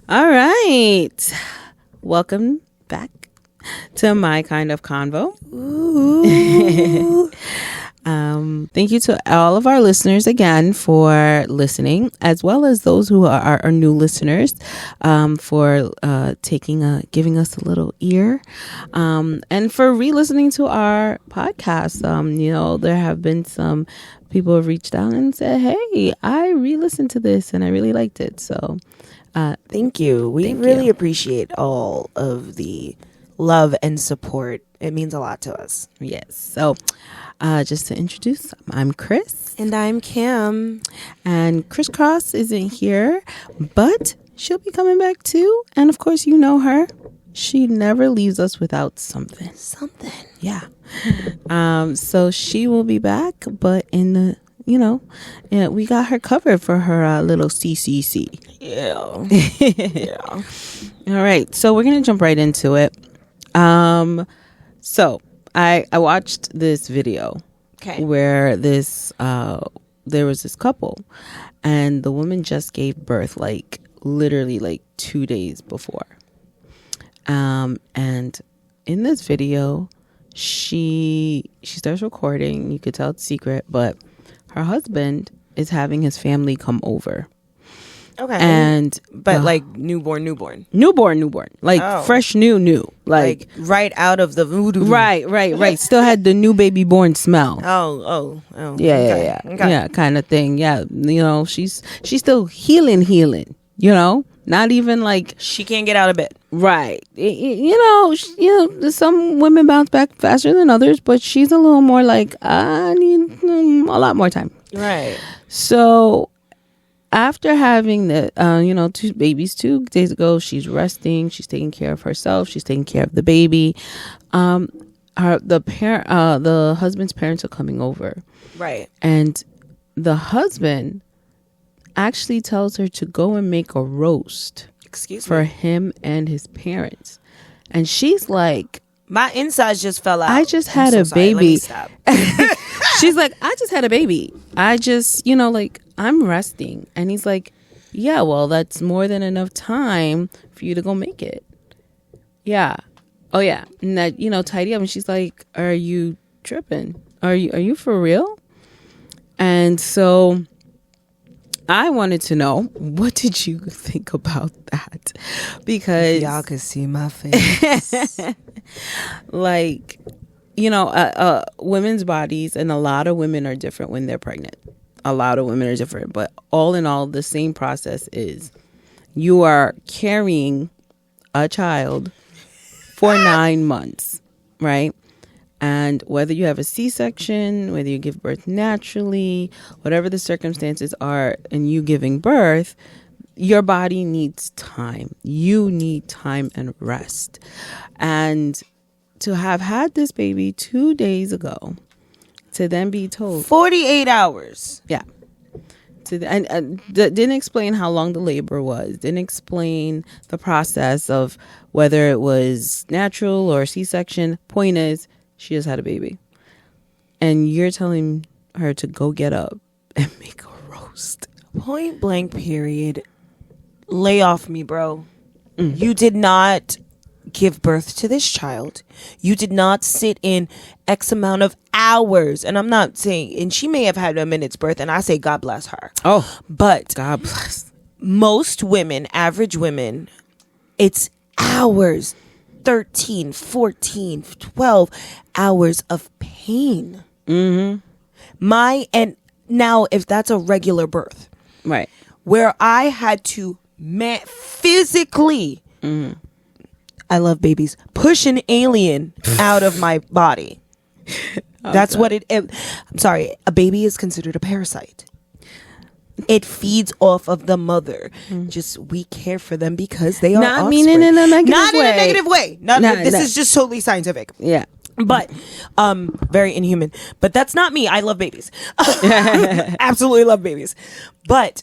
All right. Welcome back to My Kind of Convo. Ooh. Thank you to all of our listeners again for listening, as well as those who are our new listeners for giving us a little ear, and for re-listening to our podcast. There have been some people who have reached out and said, "Hey, I re-listened to this and I really liked it." So, thank you. We really appreciate all of the love and support. It means a lot to us. Yes. So, just to introduce, I'm Criss. And I'm Kim. And Crisscross isn't here, but she'll be coming back too. And of course, you know her. She never leaves us without something. Yeah. So she will be back, but in the, we got her covered for her little CCC. Yeah. Yeah. All right. So we're going to jump right into it. So I watched this video where there was this couple, and the woman just gave birth literally 2 days before. And in this video, she starts recording. You could tell it's secret, but her husband is having his family come over. Okay. But newborn. Fresh new. Like right out of the voodoo. Right. Still had the new baby born smell. Oh. Yeah. Okay. Yeah, kind of thing. Yeah. She's still healing, not even like she can't get out of bed. Right. Some women bounce back faster than others, but she's a little more like, I need a lot more time. Right. So after having the, 2 babies 2 days ago, she's resting. She's taking care of herself. She's taking care of the baby. The husband's parents are coming over. Right. And the husband actually tells her to go and make a roast. For him and his parents. And she's like, my insides just fell out. I just had a baby. Let me stop. She's like, I just had a baby. I just, I'm resting. And he's like, yeah, well, that's more than enough time for you to go make it. Yeah. Oh, yeah. And that, tidy up. And she's like, are you tripping? Are you for real? And so I wanted to know, what did you think about that? Because y'all could see my face. Women's bodies, and a lot of women are different when they're pregnant. A lot of women are different, but all in all, the same process is you are carrying a child for 9 months, right? And whether you have a C-section, whether you give birth naturally, whatever the circumstances are in you giving birth, your body needs time. You need time and rest. And to have had this baby 2 days ago, to then be told 48 hours. Yeah. And didn't explain how long the labor was. Didn't explain the process of whether it was natural or C-section. Point is, she just had a baby. And you're telling her to go get up and make a roast. Point blank period. Lay off me, bro. Mm. You did not give birth to this child. You did not sit in X amount of hours. And I'm not saying, and she may have had a minute's birth, and I say God bless her. Oh, but God bless. Most women, average women, it's hours. 13, 14, 12 hours of pain. Mm-hmm. And now if that's a regular birth, right, where I had to physically, I love babies, push an alien out of my body. That's what I'm sorry, a baby is considered a parasite. It feeds off of the mother. Just we care for them because they are not offspring. meaning in a negative not way. In a negative way. This is just totally scientific. Yeah. But very inhuman. But that's not me. I love babies. Absolutely love babies. But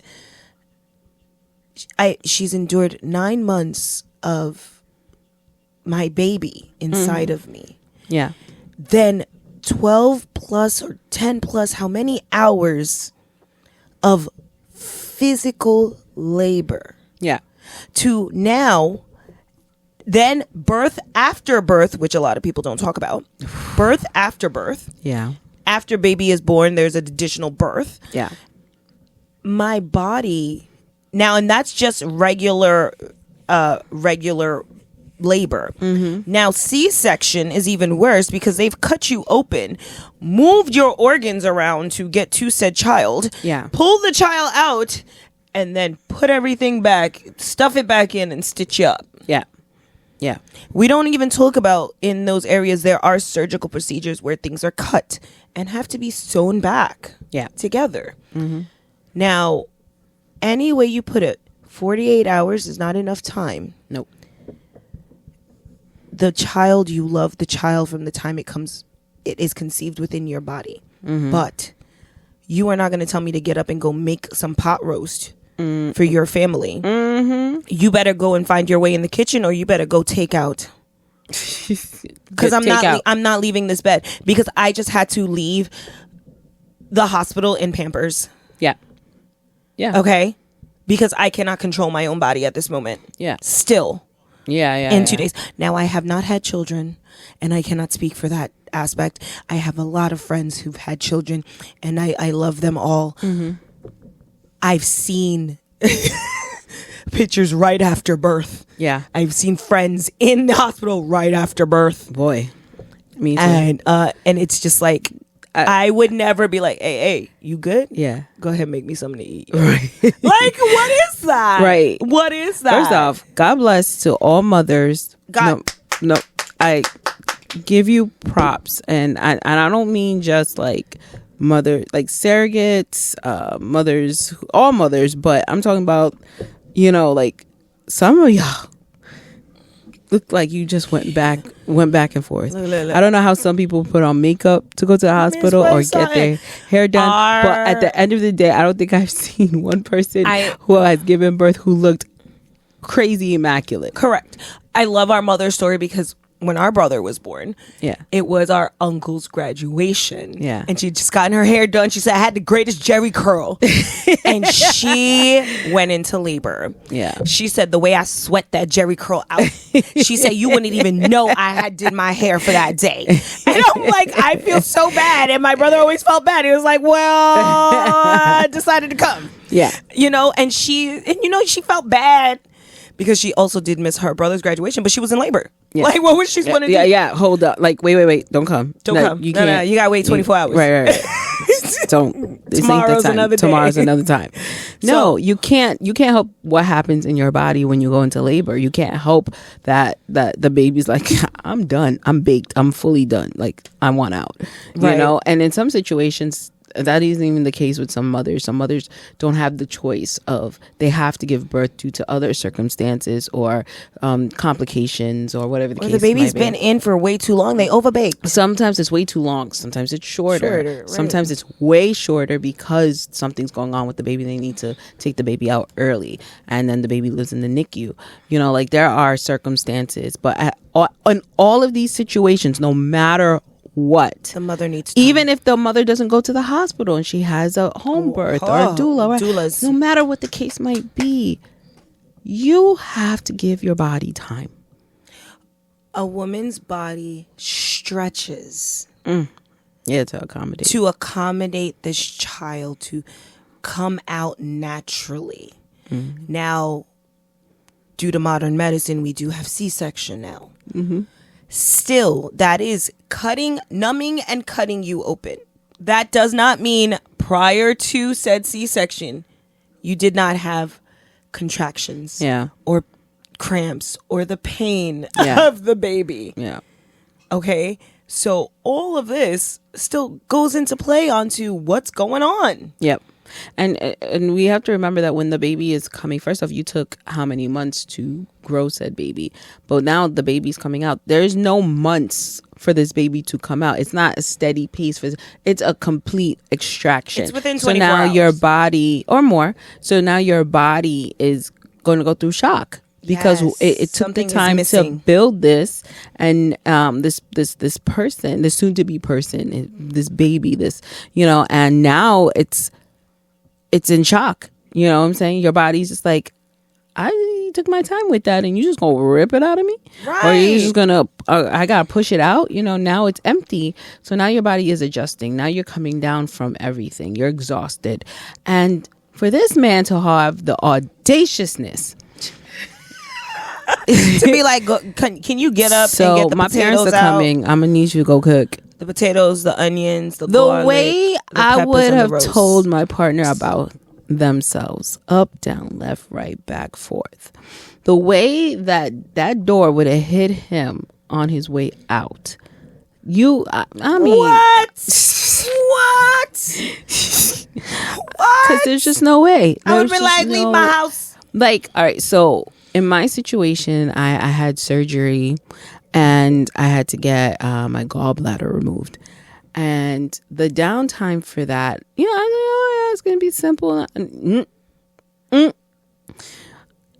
she's endured 9 months of my baby inside of me. Yeah. Then 12 plus or 10 plus how many hours of physical labor. Yeah. to now, then birth after birth, which a lot of people don't talk about. Birth after birth. Yeah. After baby is born, there's an additional birth. Yeah. My body now, and that's just regular labor. Now C-section is even worse because they've cut you open, moved your organs around to get to said child, pull the child out, and then put everything back, stuff it back in, and stitch you up. Yeah. We don't even talk about in those areas there are surgical procedures where things are cut and have to be sewn back together. Now, any way you put it, 48 hours is not enough time. Nope. The child you love, the child from the time it is conceived within your body. But you are not going to tell me to get up and go make some pot roast for your family. You better go and find your way in the kitchen, or you better go take out. Because I'm not leaving this bed, because I just had to leave the hospital in Pampers. Yeah. Okay. Because I cannot control my own body at this moment. Yeah. Still. In 2 days. Now, I have not had children, and I cannot speak for that aspect. I have a lot of friends who've had children, and I love them all. I've seen pictures right after birth. Yeah. I've seen friends in the hospital right after birth. Boy. Me too. And it's just like, I would never be like, hey, you good? Yeah. Go ahead and make me something to eat. Right. Like, what is that? Right. What is that? First off, God bless to all mothers. No, I give you props. And I don't mean just like surrogates, mothers, all mothers, but I'm talking about, like some of y'all look like you just went back and forth. Look. I don't know how some people put on makeup to go to the hospital or get their hair done, but at the end of the day, I don't think I've seen one person who has given birth who looked crazy immaculate. Correct. I love our mother's story because when our brother was born, it was our uncle's graduation. Yeah. And she just gotten her hair done. She said, I had the greatest Jerry curl. And she went into labor. Yeah. She said, the way I sweat that Jerry curl out, she said, you wouldn't even know I did my hair for that day. And I'm like, I feel so bad. And my brother always felt bad. He was like, well, I decided to come. Yeah. And she felt bad because she also did miss her brother's graduation, but she was in labor. Yeah. Like, what was she going to do? Yeah, hold up. Like, wait. Don't come. Don't come. You can't. No, you got to wait 24 hours. Right. Don't. Tomorrow's another day. Tomorrow's another time. No, you can't help what happens in your body when you go into labor. You can't help that the baby's like, I'm done. I'm baked. I'm fully done. Like, I want out. Right. And in some situations, that isn't even the case with some mothers. Some mothers don't have the choice of, they have to give birth due to other circumstances or complications or whatever the case might be. The baby's been in for way too long. They overbake. Sometimes it's way too long. Sometimes it's shorter. Right. Sometimes it's way shorter because something's going on with the baby. They need to take the baby out early. And then the baby lives in the NICU. Like, there are circumstances. But in all of these situations, no matter what, the mother needs time. Even if the mother doesn't go to the hospital and she has a home birth or a doula, right? Doulas. No matter what the case might be, you have to give your body time. A woman's body stretches to accommodate this child to come out naturally. Now, due to modern medicine, we do have C-section now. Still, that is numbing and cutting you open. That does not mean prior to said C-section, you did not have contractions or cramps or the pain of the baby. Yeah. Okay. So all of this still goes into play onto what's going on. Yep. And we have to remember that when the baby is coming, first off, you took how many months to grow said baby, but now the baby's coming out. There's no months for this baby to come out. It's not a steady pace. It's a complete extraction. It's within 24 hours. So now your body, or more, your body is going to go through shock. Because it took the time to build this, and this person, this soon-to-be person, this baby, and now it's in shock. You know what I'm saying? Your body's just like, I took my time with that, and you just gonna rip it out of me, Right. or you just gonna I gotta push it out. Now it's empty, so now your body is adjusting. Now you're coming down from everything. You're exhausted, and for this man to have the audaciousness to be like, can you get up and get the my potatoes parents are out? coming. I'm gonna need you to go cook. The potatoes, the onions, the The garlic, way the I peppers, would and the have roast. told my partner about themselves, up, down, left, right, back, forth. The way that door would have hit him on his way out. I mean, What? because there's just no way. I would There's be just like, leave my house. Like, all right, so in my situation, I had surgery and I had to get my gallbladder removed. And the downtime for that, I know, it's going to be simple.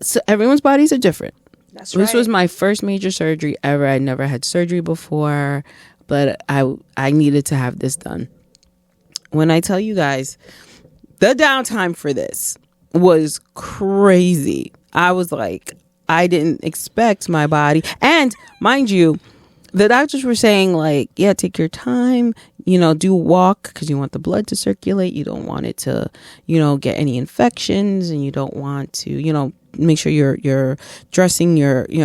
So everyone's bodies are different. That's right. This was my first major surgery ever. I never had surgery before, but I needed to have this done. When I tell you guys, the downtime for this was crazy. I was like, I didn't expect my body. And mind you, the doctors were saying, like, yeah, take your time, do walk because you want the blood to circulate. You don't want it to, get any infections, and you don't want to, make sure you're dressing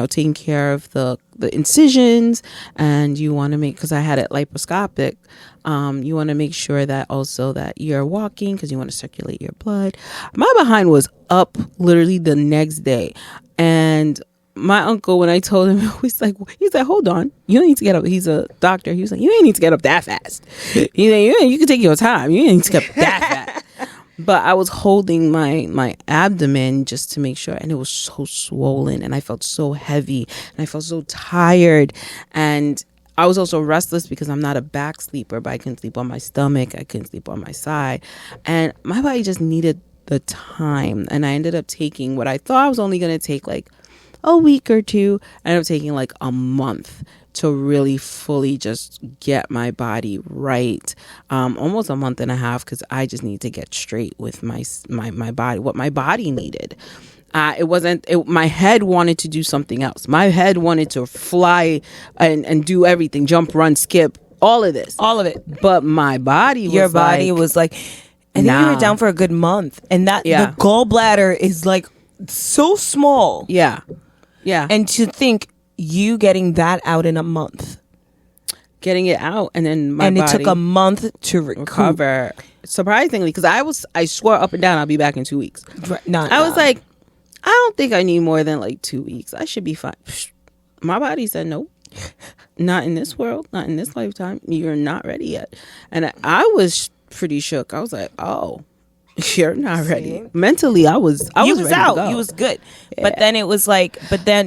taking care of the incisions, and you want to because I had it laparoscopic. You want to make sure that also that you're walking because you want to circulate your blood. My behind was up literally the next day. And my uncle, when I told him, he's like, hold on, you don't need to get up. He's a doctor. He was like, you ain't need to get up that fast. He's like, you can take your time. You ain't need to get up that fast. But I was holding my abdomen just to make sure, and it was so swollen, and I felt so heavy, and I felt so tired, and I was also restless because I'm not a back sleeper, but I couldn't sleep on my stomach, I couldn't sleep on my side, and my body just needed the time. And I ended up taking what I thought I was only going to take like a week or two. I ended up taking like a month to really fully just get my body right. Almost a month and a half, because I just need to get straight with my body, what my body needed. My head wanted to do something else. My head wanted to fly and do everything, jump, run, skip, all of this. All of it. But my body was Your body was like, I think you were down for a good month. And the gallbladder is like so small. Yeah. Yeah. And to think you getting that out in a month. Getting it out, and then my body it took a month to recover. Surprisingly, because I swore up and down I'll be back in 2 weeks. I was like, I don't think I need more than like 2 weeks. I should be fine. My body said no. Not in this world, not in this lifetime. You're not ready yet. And I was pretty shook. I was like, oh, you're not ready. Mentally, I was ready out. to go. You was good. Yeah. But then it was like,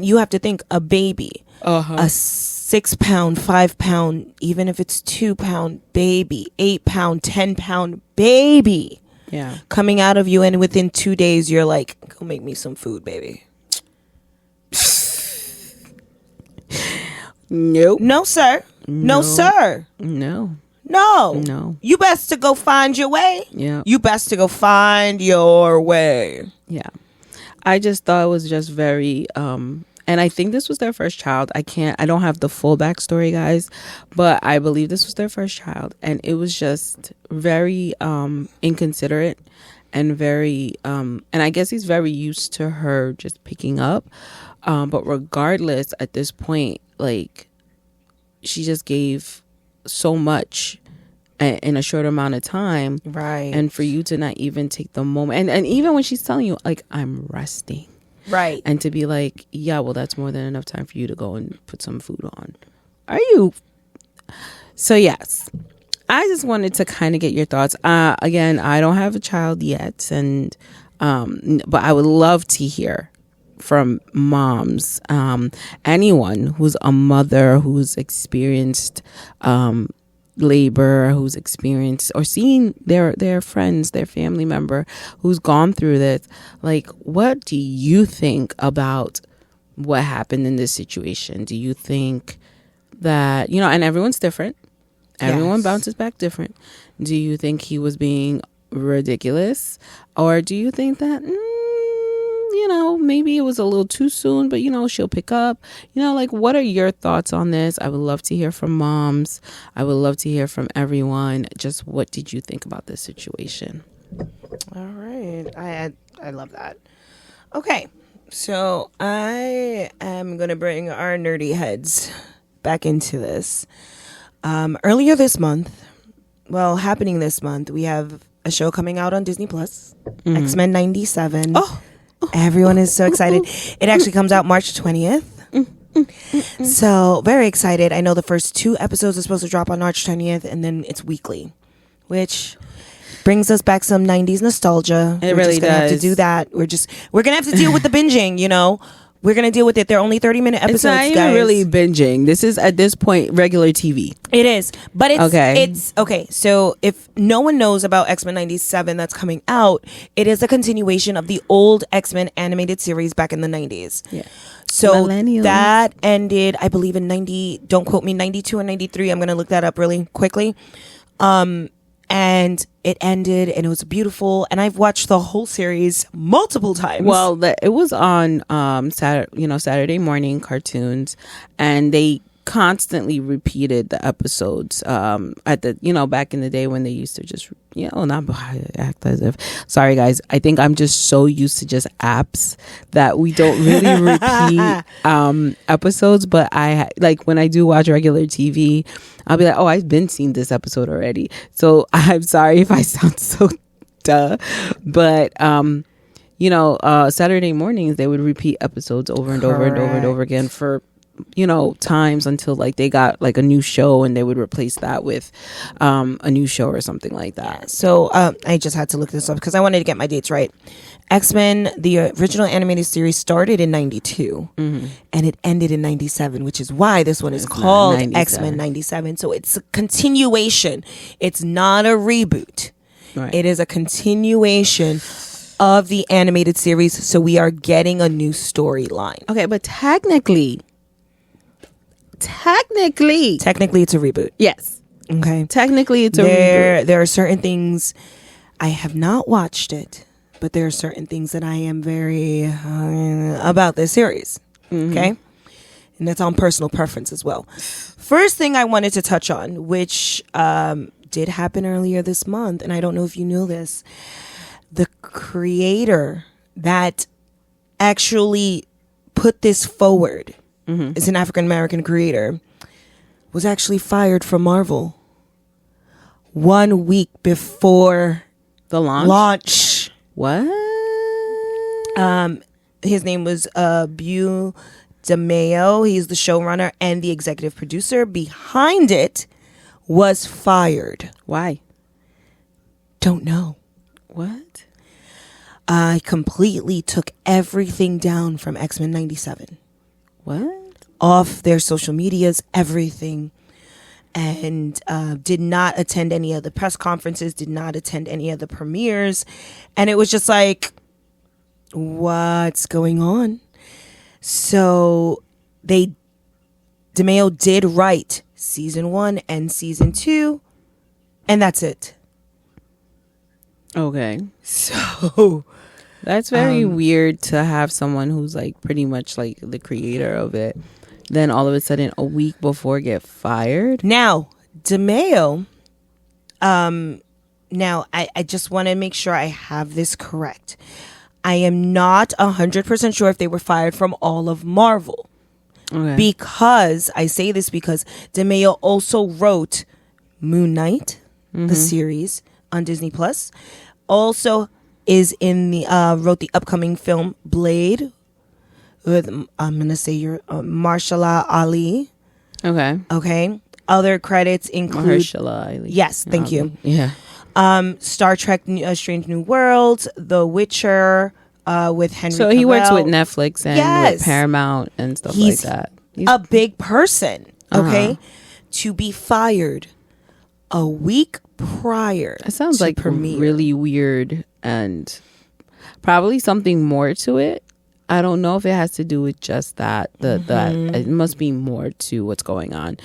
you have to think, a baby, a 6 pound, 5 pound, even if it's 2 pound baby, 8 pound, 10 pound baby. Yeah. Coming out of you, and within 2 days you're like, go make me some food, baby. Nope. No, sir. No, sir. No. No. You best to go find your way. Yeah. You best to go find your way. Yeah. I just thought it was just very and I think this was their first child. I don't have the full backstory, guys, but I believe this was their first child, and it was just very inconsiderate and very and I guess he's very used to her just picking up, but regardless, at this point, like, she just gave so much in a short amount of time, right? And for you to not even take the moment, and even when she's telling you, like, I'm resting, right? And to be like, yeah, well, that's more than enough time for you to go and put some food on. Are you? So yes, I just wanted to kind of get your thoughts. Again, I don't have a child yet, and but I would love to hear from moms, anyone who's a mother, who's experienced labor, who's experienced or seen their friends, their family member who's gone through this. Like, what do you think about what happened in this situation? Do you think that, and everyone's different. Everyone bounces back different. Do you think he was being ridiculous, or do you think that maybe it was a little too soon, but she'll pick up. Like, what are your thoughts on this? I would love to hear from moms. I would love to hear from everyone. Just what did you think about this situation? All right. I love that. Okay. So I am going to bring our nerdy heads back into this. Earlier this month, happening this month, we have a show coming out on Disney Plus, X-Men 97. Everyone is so excited. It actually comes out March 20th. So very excited. I know the first 2 episodes are supposed to drop on March 20th, and then it's weekly, which brings us back some 90s nostalgia. It We're really just gonna have to do that. We're gonna have to deal with the binging, We're gonna deal with it. They're only 30-minute episodes. It's not even guys. really binging. This is at this point regular TV. It is, but Okay. It's okay. So if no one knows about X-Men 97 that's coming out, it is a continuation of the old X-Men animated series back in the 90s. Yeah. So Millennials. that ended, I believe, in 90. Don't quote me, 92 or 93. I'm gonna look that up really quickly. And it ended, and it was beautiful. And I've watched the whole series multiple times. Well, it was on Saturday morning cartoons, and they constantly repeated the episodes at the back in the day when they used to just not act as if. Sorry guys, I think I'm just so used to just apps that we don't really repeat episodes. But I like when I do watch regular TV, I'll be like, oh, I've been seeing this episode already. So I'm sorry if I sound so duh, but Saturday mornings they would repeat episodes over and over and over and over again for times until like they got like a new show, and they would replace that with a new show or something like that. So I just had to look this up because I wanted to get my dates right. X-Men, the original animated series, started in 92 and it ended in 97, which is why this one is called X-Men 97. So it's a continuation. It's not a reboot. Right. It is a continuation of the animated series. So we are getting a new storyline. Okay, but technically it's a reboot. yes, Okay. technically it's a reboot. There are certain things, I have not watched it, but there are certain things that I am very about this series. Okay. And that's on personal preference as well. First thing I wanted to touch on, which did happen earlier this month, and I don't know if you knew this, the creator that actually put this forward, is an African American creator, was actually fired from Marvel 1 week before The launch. What? His name was Bu DeMayo. He's the showrunner and the executive producer behind it. Was fired. Why? Don't know. What? I completely took everything down from X-Men 97. What? Off their social medias, everything. And did not attend any of the press conferences, did not attend any of the premieres. And it was just like, what's going on? So DeMayo did write season 1 and season 2, and that's it. Okay. So That's very weird to have someone who's like pretty much like the creator of it, then all of a sudden a week before get fired. now DeMayo, now I just want to make sure I have this correct. I am not 100% sure if they were fired from all of Marvel. Okay. Because I say this because DeMayo also wrote Moon Knight, the series on Disney Plus. Also is in the wrote the upcoming film Blade with I'm gonna say your Mahershala Ali. Okay. Okay. Other credits include Mahershala Ali. Yes, thank you. Yeah. Star Trek: Strange New Worlds, The Witcher, with Henry. So he works Cavill. with Netflix and Yes. with Paramount and stuff He's like that. a big person, okay? To be fired a week prior. It sounds to like premiere. really weird and probably something more to it. I don't know if it has to do with just that. That it must be more to what's going on.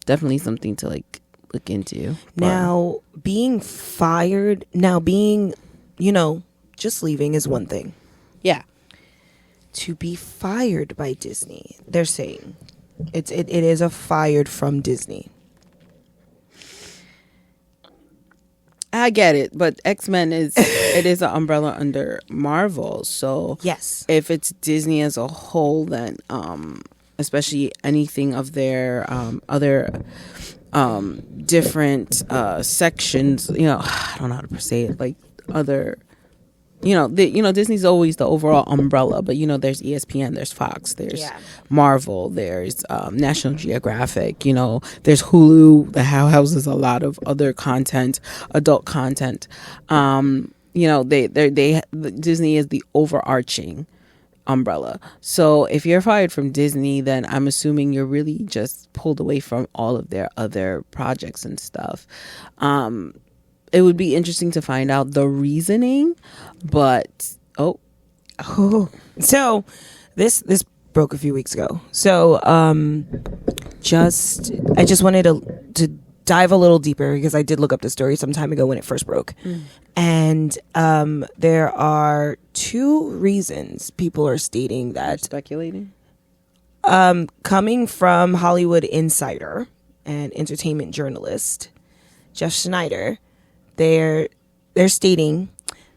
Definitely something to like look into. But Now, being fired, being, just leaving is one thing. Yeah. To be fired by Disney. They're saying it is a fired from Disney. I get it, but X-Men is an umbrella under Marvel. So yes, if it's Disney as a whole, then especially anything of their other different sections, I don't know how to say it, like other, Disney's always the overall umbrella, but there's ESPN, there's Fox, there's Marvel, there's National Geographic, there's Hulu that houses a lot of other content, adult content. Disney is the overarching umbrella. So if you're fired from Disney, then I'm assuming you're really just pulled away from all of their other projects and stuff. It would be interesting to find out the reasoning, but so this broke a few weeks ago. So I just wanted to dive a little deeper because I did look up the story some time ago when it first broke. And there are two reasons people are stating that. Speculating? Coming from Hollywood Insider and entertainment journalist Jeff Schneider, they're stating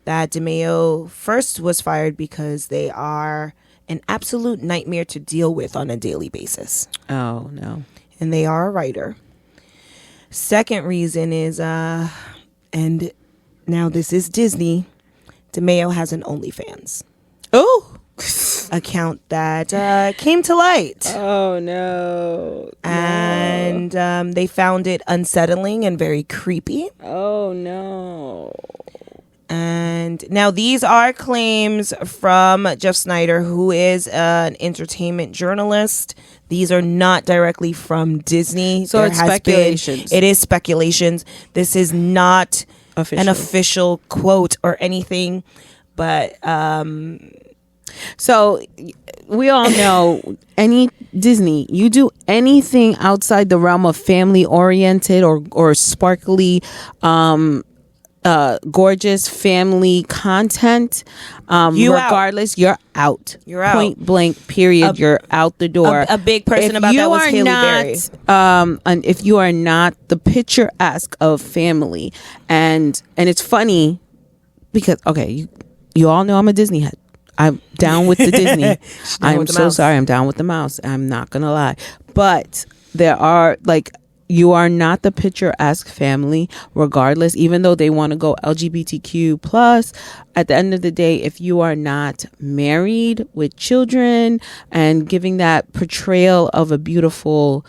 that DeMeo first was fired because they are an absolute nightmare to deal with on a daily basis. Oh, no. And they are a writer. Second reason is, and now this is Disney, DeMeo has an OnlyFans. Oh! Account that came to light. Oh, no. And they found it unsettling and very creepy. Oh, no. And now these are claims from Jeff Snyder, who is an entertainment journalist. These are not directly from Disney. So it's speculations. It is speculations. This is not official. An official quote or anything. But so we all know any Disney, you do anything outside the realm of family oriented or sparkly gorgeous family content, regardless, you're out. You're out. Point blank, period. You're out the door. A big person about that was Haley Berry. And if you are not the picturesque of family, and it's funny because you all know I'm a Disney head. I'm down with the Disney. I'm so sorry. I'm down with the mouse. I'm not gonna lie, but there are you are not the picturesque family, regardless, even though they want to go LGBTQ plus. At the end of the day, if you are not married with children and giving that portrayal of a beautiful,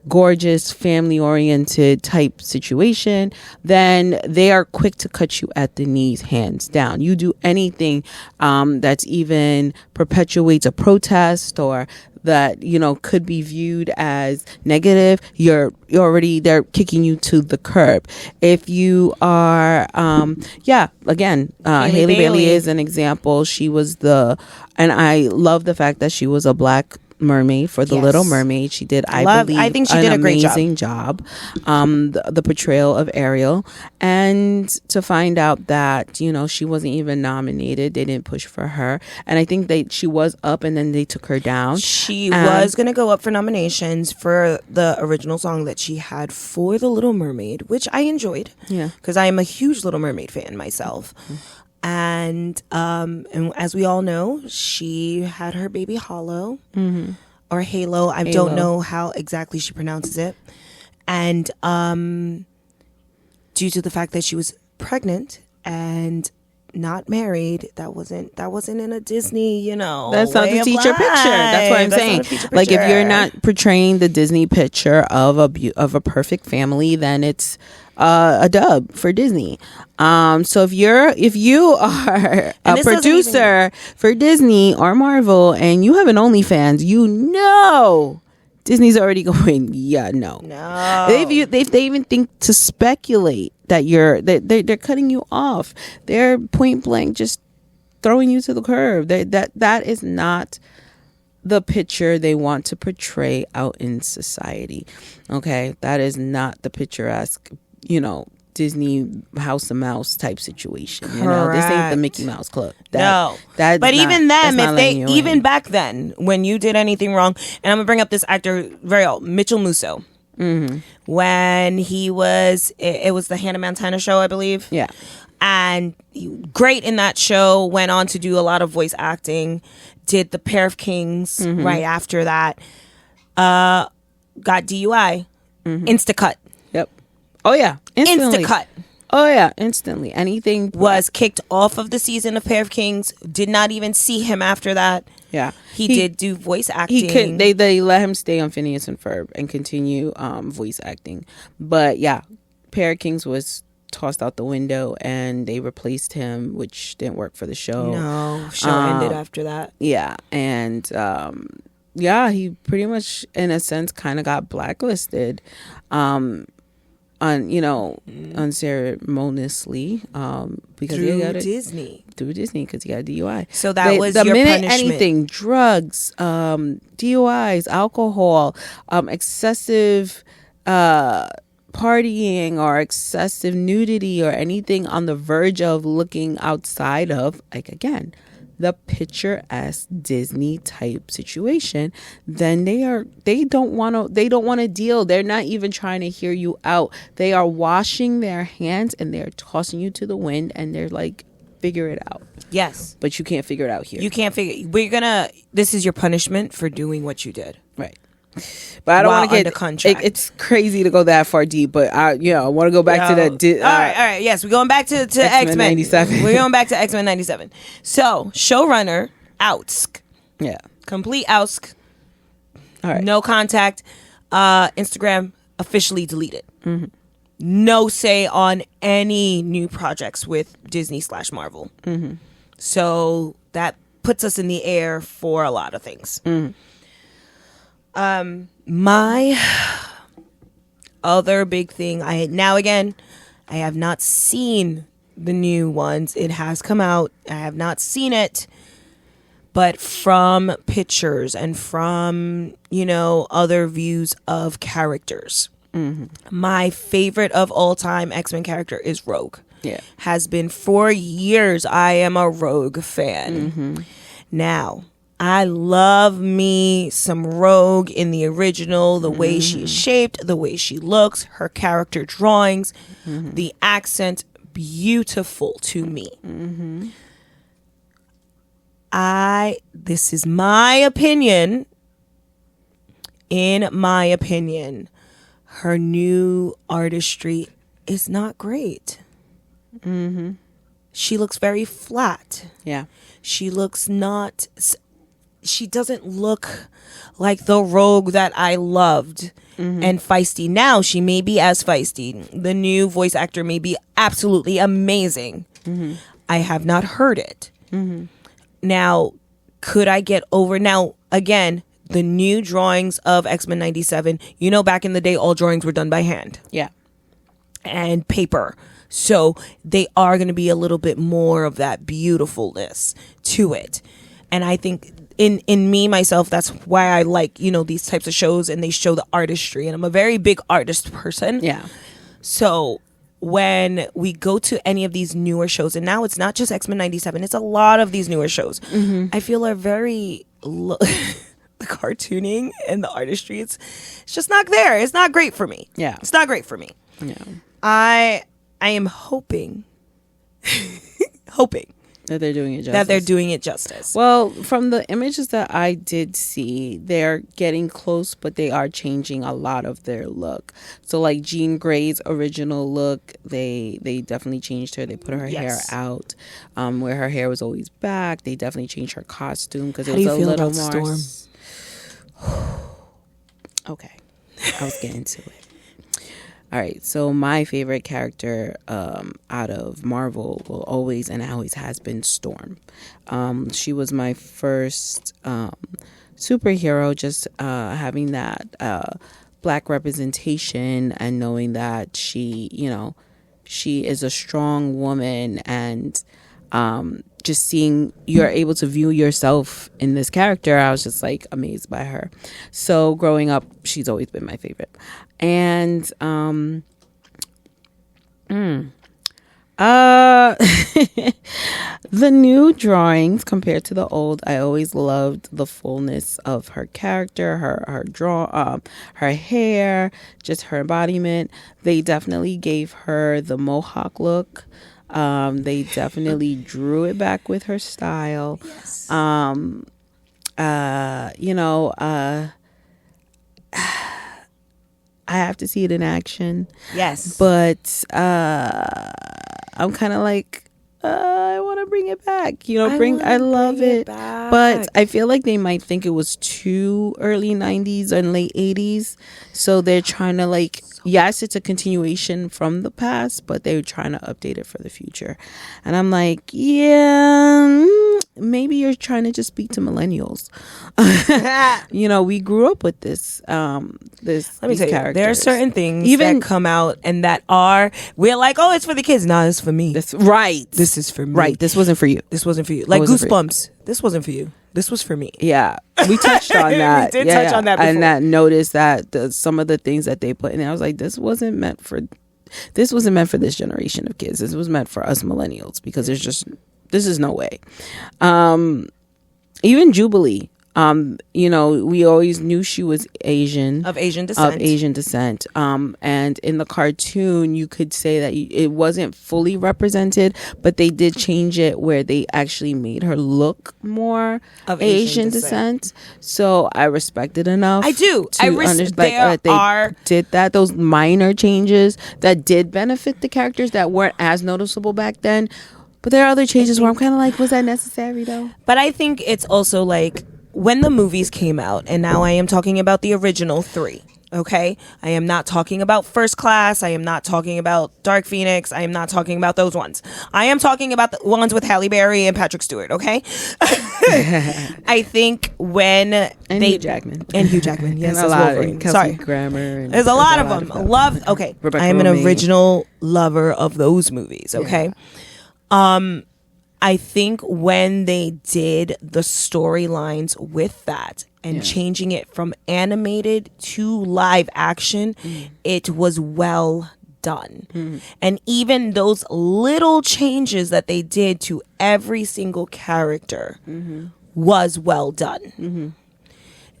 gorgeous, family-oriented type situation, then they are quick to cut you at the knees, hands down. You do anything that's even perpetuates a protest or that could be viewed as negative, you're already, they're kicking you to the curb. If you are again, Haley Bailey is an example. She was and I love the fact that she was a black mermaid for the Little Mermaid. She did, I think she did a great amazing job. The portrayal of Ariel, and to find out that she wasn't even nominated, they didn't push for her, and I think she was up and then they took her down. She was gonna go up for nominations for the original song that she had for the Little Mermaid, which I enjoyed, because I am a huge Little Mermaid fan myself. And as we all know, she had her baby Hollow, or Halo. I don't know how exactly she pronounces it. And due to the fact that she was pregnant and not married, that wasn't in a Disney, that's not the teacher picture. That's what I'm saying. Like, if you're not portraying the Disney picture of a perfect family, then it's a dub for Disney. So if you are a producer for Disney or Marvel and you have an OnlyFans, Disney's already going, no. If they even think to speculate that they're cutting you off, they're point blank just throwing you to the curb. That is not the picture they want to portray out in society. Okay, that is not the picturesque, Disney House of Mouse type situation. You know, this ain't the Mickey Mouse Club. No, but even them, if they even back then, when you did anything wrong, and I'm gonna bring up this actor very old, Mitchell Musso. Mm-hmm. When he was, it was the Hannah Montana show, I believe. Yeah, and great in that show. Went on to do a lot of voice acting. Did the Pair of Kings right after that. Got DUI. Instacut. Yep. Oh yeah. Instantly. Instacut. Oh yeah. Instantly. Anything was kicked off of the season of Pair of Kings. Did not even see him after that. Yeah. He did do voice acting. He could. They let him stay on Phineas and Ferb and continue voice acting. But yeah, Pair of Kings was tossed out the window and they replaced him, which didn't work for the show. No, show ended after that. Yeah, and yeah, he pretty much, in a sense, kind of got blacklisted, unceremoniously, because through he got Disney, because he got a DUI. So that was the your minute punishment. Anything, drugs, DUIs, alcohol, excessive partying or excessive nudity or anything on the verge of looking outside of, like, again, the picturesque Disney type situation, then they don't want to deal. They're not even trying to hear you out. They are washing their hands and they're tossing you to the wind and they're like, figure it out. Yes. But you can't figure it out here. You can't figure. This is your punishment for doing what you did. Right. But I don't want to get under contract. It's crazy to go that far deep, but I want to go back to the. All right. Yes, we're going back to X-Men 97. We're going back to X-Men 97. So showrunner Outsk. Yeah. Complete Outsk. All right. No contact. Instagram officially deleted. Mm-hmm. No say on any new projects with Disney/Marvel. Mm-hmm. So that puts us in the air for a lot of things. Mm-hmm. My other big thing, I have not seen the new ones. It has come out. I have not seen it, but from pictures and from, other views of characters. Mm-hmm. My favorite of all time X-Men character is Rogue. Yeah. Has been for years. I am a Rogue fan. Mm-hmm. Now, I love me some Rogue in the original, the way she is shaped, the way she looks, her character drawings, the accent, beautiful to me. Mm-hmm. This is my opinion. In my opinion, her new artistry is not great. Mm-hmm. She looks very flat. Yeah. She doesn't look like the Rogue that I loved and feisty. Now she may be as feisty. The new voice actor may be absolutely amazing. Mm-hmm. I have not heard it. Mm-hmm. Now, could I get over? Now, again, the new drawings of X-Men 97, back in the day, all drawings were done by hand. Yeah. And paper. So they are going to be a little bit more of that beautifulness to it. And I think in me, myself, that's why I like, these types of shows and they show the artistry. And I'm a very big artist person. Yeah. So when we go to any of these newer shows, and now it's not just X-Men 97, it's a lot of these newer shows, I feel are very... the cartooning and the artistry, it's just not there. It's not great for me. Yeah. It's not great for me. Yeah. I am hoping that they're doing it justice. Well, from the images that I did see, they're getting close, but they are changing a lot of their look. So like Jean Grey's original look, they definitely changed her. They put her hair out, where her hair was always back. They definitely changed her costume because it was a little more. Storm? Okay, I was getting to it. All right, so my favorite character out of Marvel will always and always has been Storm. She was my first superhero, just having that black representation and knowing that she is a strong woman, and just seeing you're able to view yourself in this character, I was just like amazed by her. So growing up, she's always been my favorite. And The new drawings compared to the old, I always loved the fullness of her character, her hair, just her embodiment. They definitely gave her the mohawk look. They definitely drew it back with her style. Yes. I have to see it in action. Yes. But I'm kind of like, I want to bring it back. I love it. But I feel like they might think it was too early 90s and late 80s. So they're trying to yes, it's a continuation from the past, but they're trying to update it for the future. And I'm like, yeah, maybe you're trying to just speak to millennials. We grew up with this. Let me tell you, there are certain things that come out and we're like, oh, it's for the kids. Nah, it's for me. That's right. This is for me. Right. This wasn't for you. This wasn't for you. Like Goosebumps. This wasn't for you. This was for me. Yeah, we touched on that. We did touch on that before. And that noticed that some of the things that they put in there, I was like, this wasn't meant for this generation of kids. This was meant for us millennials, because this is no way. Even Jubilee, we always knew she was Asian. Of Asian descent. And in the cartoon, you could say that it wasn't fully represented, but they did change it where they actually made her look more of Asian descent. So I respect it enough. I do. They did that. Those minor changes that did benefit the characters that weren't as noticeable back then. But there are other changes where I'm kind of like, was that necessary though? But I think it's also like, when the movies came out, and now I am talking about the original 3, okay? I am not talking about First Class. I am not talking about Dark Phoenix. I am not talking about those ones. I am talking about the ones with Halle Berry and Patrick Stewart, okay? I think Hugh Jackman. Yes, and a lot Wolverine. of Kelsey Grammer. There's a lot of them. Okay. Rebecca I am an Romijn. original lover of those movies, okay? Yeah. I think when they did the storylines with that and changing it from animated to live action, it was well done. And even those little changes that they did to every single character was well done.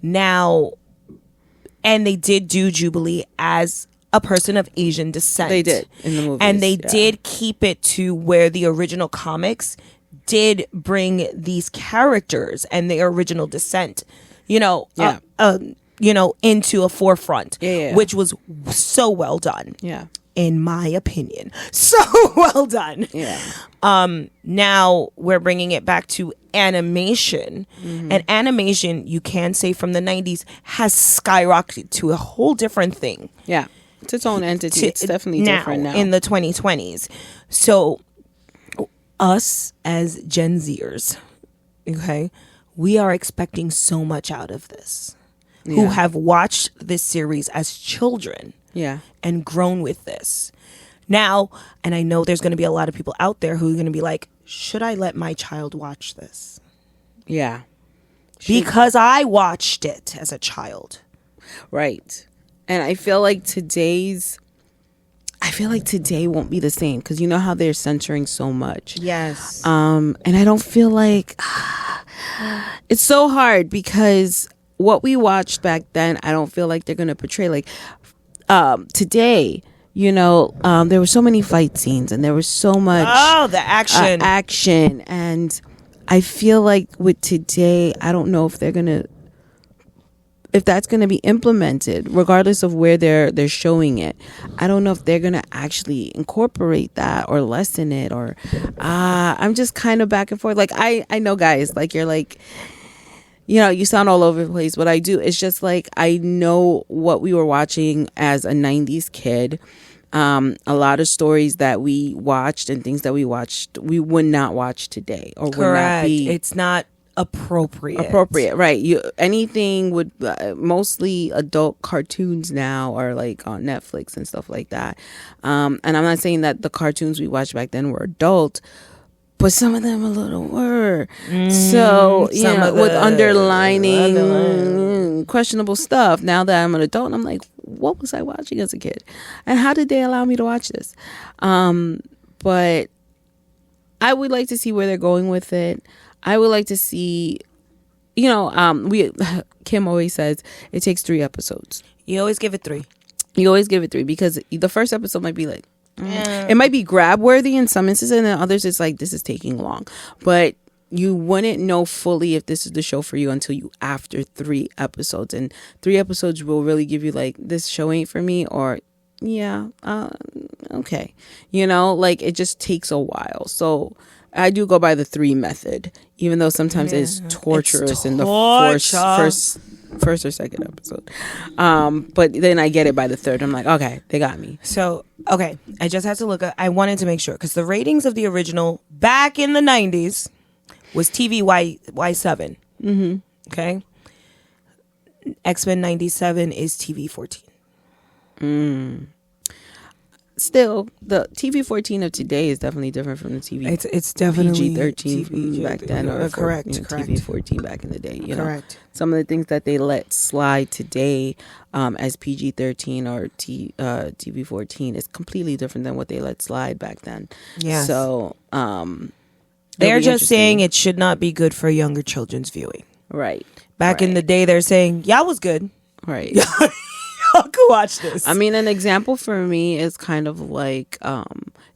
Now, and they did do Jubilee as a person of Asian descent. They did in the movies. And they did keep it to where the original comics did bring these characters and their original descent, into a forefront, which was so well done. Yeah. In my opinion. So well done. Yeah. Now we're bringing it back to animation. And animation, you can say from the 90s, has skyrocketed to a whole different thing. Yeah. It's its own entity. It's definitely different now. In the 2020s. So us as Gen Zers, okay, we are expecting so much out of this. Who have watched this series as children. Yeah. And grown with this. Now, and I know there's going to be a lot of people out there who are going to be like, should I let my child watch this? Yeah. Because I watched it as a child. Right. And I feel like today won't be the same, because you know how they're censoring so much. Yes. And I don't feel like it's so hard, because what we watched back then, I don't feel like they're going to portray today. There were so many fight scenes and there was so much the action. And I feel like with today, I don't know if that's going to be implemented, regardless of where they're showing it. I don't know if they're going to actually incorporate that or lessen it, or I'm just kind of back and forth. Like, I know, guys, like, you're like, you sound all over the place. What I do is just like, I know what we were watching as a 90s kid. A lot of stories that we watched and things that we watched, we would not watch today, or would not be. It's not appropriate, right? Anything would mostly adult cartoons now are like on Netflix and stuff like that. And I'm not saying that the cartoons we watched back then were adult, but some of them a little were. So with underlining questionable stuff. Now that I'm an adult, I'm like, what was I watching as a kid? And how did they allow me to watch this? But I would like to see where they're going with it. I would like to see, Kim always says it takes 3 episodes. You always give it 3. You always give it 3 because the first episode might be like, it might be grab worthy in some instances, and then others it's like, this is taking long. But you wouldn't know fully if this is the show for you until you after 3 episodes, and 3 episodes will really give you like, this show ain't for me, or okay, like it just takes a while. So I do go by the 3 method, even though sometimes it's torturous in the first or second episode. But then I get it by the 3rd. I'm like, okay, they got me. So, okay, I just had to look at, I wanted to make sure, because the ratings of the original back in the 90s was TV Y7. Mm-hmm. Okay. X-Men 97 is TV 14. Still, the TV 14 of today is definitely different from the TV. It's definitely PG 13 back then, or correct. TV 14 back in the day. Correct. Some of the things that they let slide today as PG 13 or TV 14 is completely different than what they let slide back then. Yeah. So they're just saying it should not be good for younger children's viewing. Right. Back in the day, they're saying, yeah, it was good. Right. Y'all go watch this. I mean, an example for me is kind of like,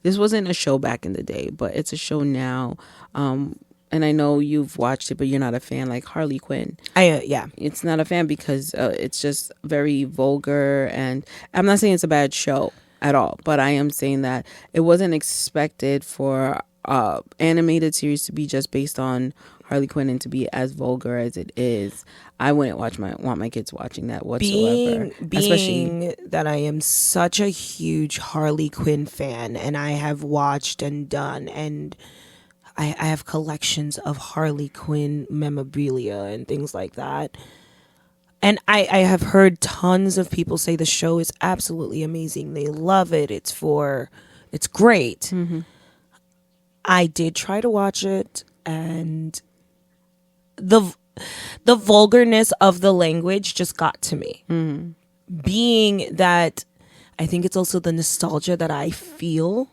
this wasn't a show back in the day, but it's a show now. And I know you've watched it, but you're not a fan, like Harley Quinn. Yeah. It's not a fan because it's just very vulgar. And I'm not saying it's a bad show at all, but I am saying that it wasn't expected for animated series to be just based on Harley Quinn and to be as vulgar as it is. I wouldn't want my kids watching that whatsoever. Being that I am such a huge Harley Quinn fan, and I have watched and done, and I have collections of Harley Quinn memorabilia and things like that. And I have heard tons of people say the show is absolutely amazing. They love it. It's great. Mm-hmm. I did try to watch it, and the vulgarness of the language just got to me. Mm-hmm. Being that I think it's also the nostalgia that I feel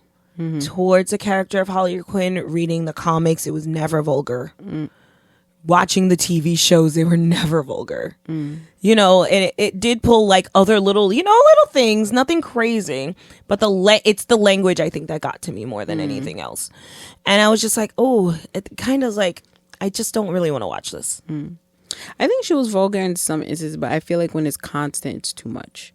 towards a character of Harley Quinn. Reading the comics, it was never vulgar. Watching the TV shows, they were never vulgar. And it did pull like other little things, nothing crazy, but it's the language I think that got to me more than anything else. And I was just like, oh, it kind of like, I just don't really want to watch this. I think she was vulgar in some instances, but I feel like when it's constant, it's too much.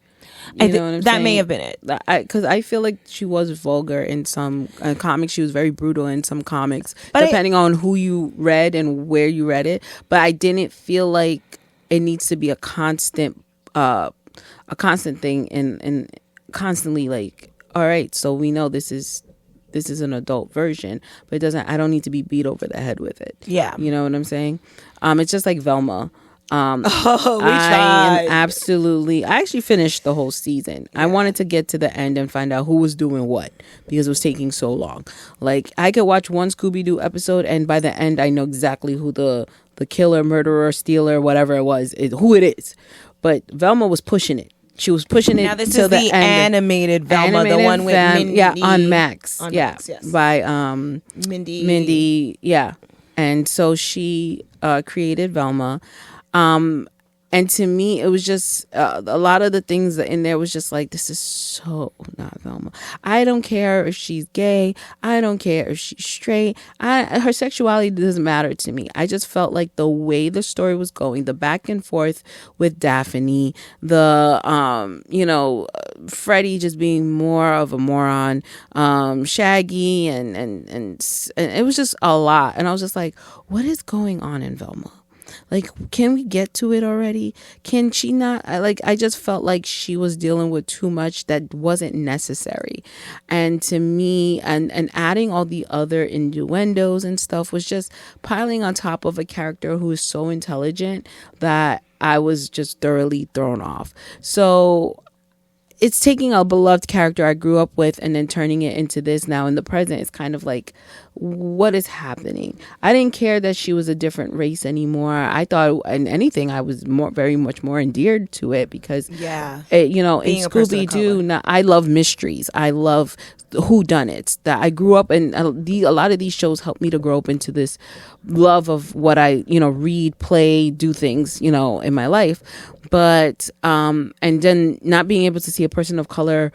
You know what I'm that saying? may have been it. Because I feel like she was vulgar in some comics. She was very brutal in some comics, but depending on who you read and where you read it. But I didn't feel like it needs to be a constant thing and constantly like, all right, so we know this is an adult version, but it doesn't. I don't need to be beat over the head with it. Yeah, you know what I'm saying. It's just like Velma. We tried. I actually finished the whole season. Yeah. I wanted to get to the end and find out who was doing what because it was taking so long. Like I could watch one Scooby-Doo episode and by the end I know exactly who the killer, murderer, stealer, whatever it was, who it is. But Velma was pushing it. She was pushing it. Now this is the animated Velma, the one with Mindy. Yeah, on Max. Max, yes. By Mindy. Yeah. And so she created Velma. And to me, it was just a lot of the things that in there was just like, this is so not Velma. I don't care if she's gay. I don't care if she's straight. Her sexuality doesn't matter to me. I just felt like the way the story was going, the back and forth with Daphne, the Freddie just being more of a moron, Shaggy, and it was just a lot. And I was just like, what is going on in Velma? Like, can we get to it already? Can she not? I just felt like she was dealing with too much that wasn't necessary. And to me, and adding all the other innuendos and stuff was just piling on top of a character who is so intelligent that I was just thoroughly thrown off. So it's taking a beloved character I grew up with and then turning it into this now in the present. It's kind of like, what is happening? I didn't care that she was a different race anymore. I thought, in anything, I was very much more endeared to it because, in Scooby Doo, I love mysteries. I love whodunits. That I grew up in. A lot of these shows helped me to grow up into this love of what I, read, play, do things, in my life. But and then not being able to see a person of color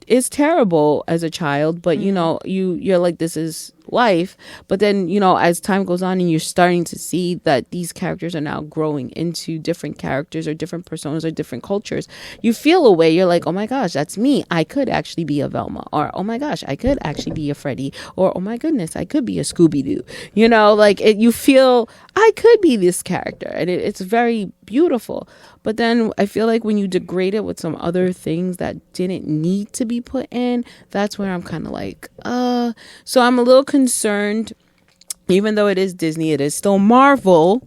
is terrible as a child. But you're like, this is life. But then as time goes on and you're starting to see that these characters are now growing into different characters or different personas or different cultures, you feel a way. You're like, oh my gosh, that's me. I could actually be a Velma, or oh my gosh, I could actually be a Freddy, or oh my goodness, I could be a Scooby-Doo. You feel I could be this character, and it's very beautiful. But then I feel like when you degrade it with some other things that didn't need to be put in, that's where I'm kind of like, so I'm a little concerned. Even though it is Disney, it is still Marvel.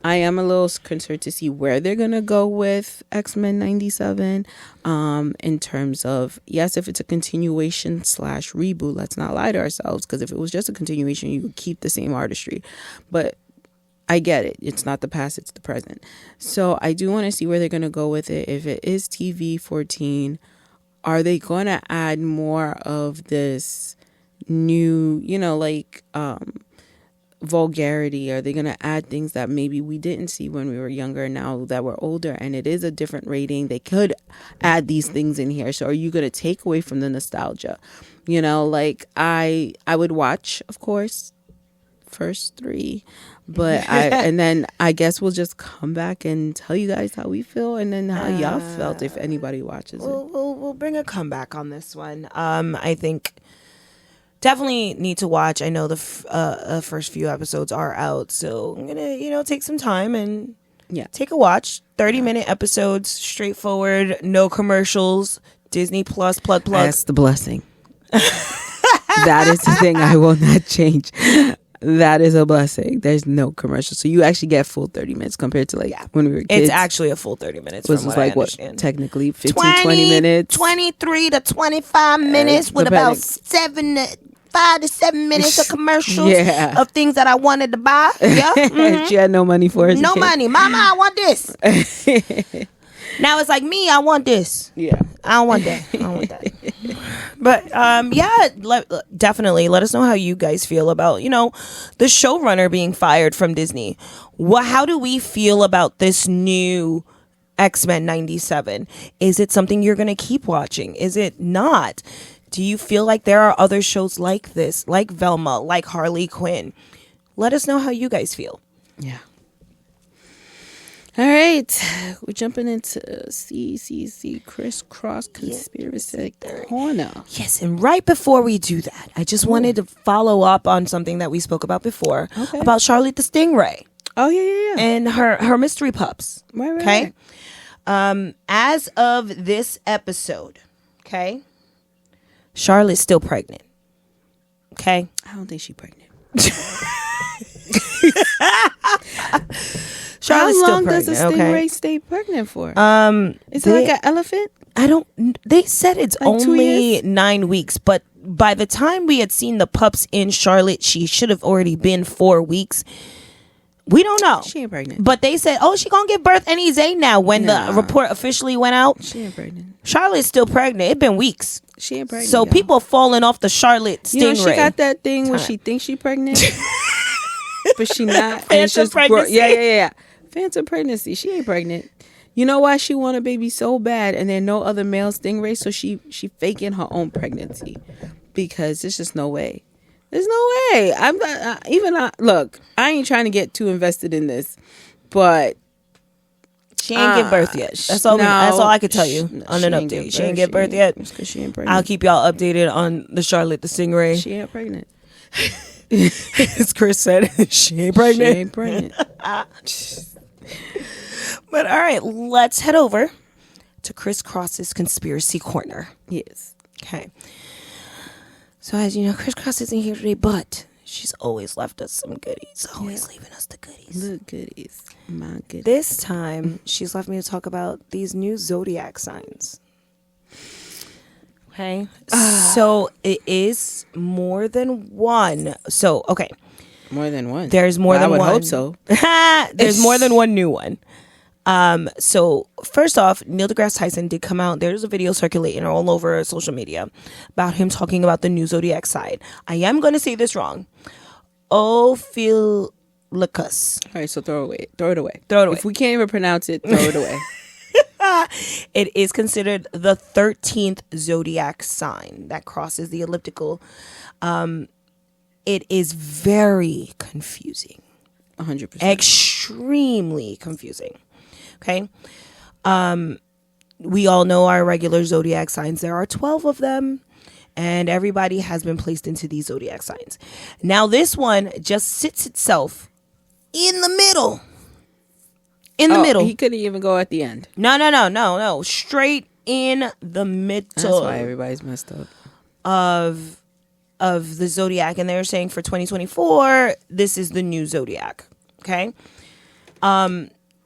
I am a little concerned to see where they're going to go with X-Men 97 in terms of, yes, if it's a continuation / reboot, let's not lie to ourselves, because if it was just a continuation, you would keep the same artistry. But I get it. It's not the past, it's the present. So I do want to see where they're going to go with it. If it is TV 14, are they going to add more of this new, vulgarity? Are they going to add things that maybe we didn't see when we were younger, now that we're older and it is a different rating? They could add these things in here. So are you going to take away from the nostalgia? I would watch, of course, first 3, but and then I guess we'll just come back and tell you guys how we feel and then how y'all felt if anybody watches it. We'll bring a comeback on this one. I think definitely need to watch. I know the first few episodes are out, so I'm gonna take some time and take a watch. 30-minute episodes, straightforward, no commercials. Disney Plus. That's the blessing. That is the thing I will not change. That is a blessing. There's no commercial. So you actually get full 30 minutes compared to when we were kids. It's actually a full 30 minutes. Which is technically 15, 20 minutes. 23 to 25 minutes with about 5 to 7 minutes of commercials of things that I wanted to buy. Yeah. Mm-hmm. She had no money for it. No money. Mama, I want this. Now it's like, me, I want this. Yeah. I don't want that. But definitely let us know how you guys feel about, the showrunner being fired from Disney. How do we feel about this new X-Men 97? Is it something you're going to keep watching? Is it not? Do you feel like there are other shows like this, like Velma, like Harley Quinn? Let us know how you guys feel. Yeah. All right, we're jumping into CCC Crisscross Conspiracy Corner. Yes, and right before we do that, I just wanted to follow up on something that we spoke about before about Charlotte the Stingray. Oh, yeah. And her mystery pups. Right. Okay. As of this episode, okay, Charlotte's still pregnant. Okay. I don't think she's pregnant. Charlotte's How long still does a stingray stay pregnant for? Is it like an elephant? They said it's like only 9 weeks, but by the time we had seen the pups in Charlotte, she should have already been 4 weeks. We don't know. She ain't pregnant. But they said, she gonna give birth any day now when the report officially went out. She ain't pregnant. Charlotte's still pregnant. It's been weeks. She ain't pregnant. So people are falling off the Charlotte Stingray. She got that thing where she thinks she pregnant, but she not. And it's just pregnancy. Yeah. Phantom pregnancy. She ain't pregnant. You know why she want a baby so bad, and there are no other male stingrays, so she faking her own pregnancy because there's just no way. There's no way. I'm not. Look, I ain't trying to get too invested in this, but she ain't give birth yet. That's all. That's all I could tell you on an update. She ain't give birth yet. Because she ain't pregnant. I'll keep y'all updated on the Charlotte the Stingray. She ain't pregnant. As Criss said, she ain't pregnant. She ain't pregnant. But all right, let's head over to Crisscross's Conspiracy Corner. Yes. Okay. So as you know, Crisscross isn't here today, but she's always left us some goodies. Always leaving us the goodies. The goodies. My goodies. This time, she's left me to talk about these new zodiac signs. Okay. So it is more than one. So, okay. More than one. There's more than one. I would hope so. There's more than one new one. So first off, Neil Degrass Tyson did come out. There's a video circulating all over social media about him talking about the new zodiac sign. I am going to say this wrong. Ophiuchus. All right, so throw it away. If we can't even pronounce it, throw it away. It is considered the 13th zodiac sign that crosses the elliptical. It is very confusing. 100%. Extremely confusing. Okay. We all know our regular zodiac signs. There are 12 of them, and everybody has been placed into these zodiac signs. Now, this one just sits itself in the middle. Middle. He couldn't even go at the end. No. Straight in the middle. That's why everybody's messed up. Of the zodiac, and they're saying for 2024, this is the new zodiac. Okay.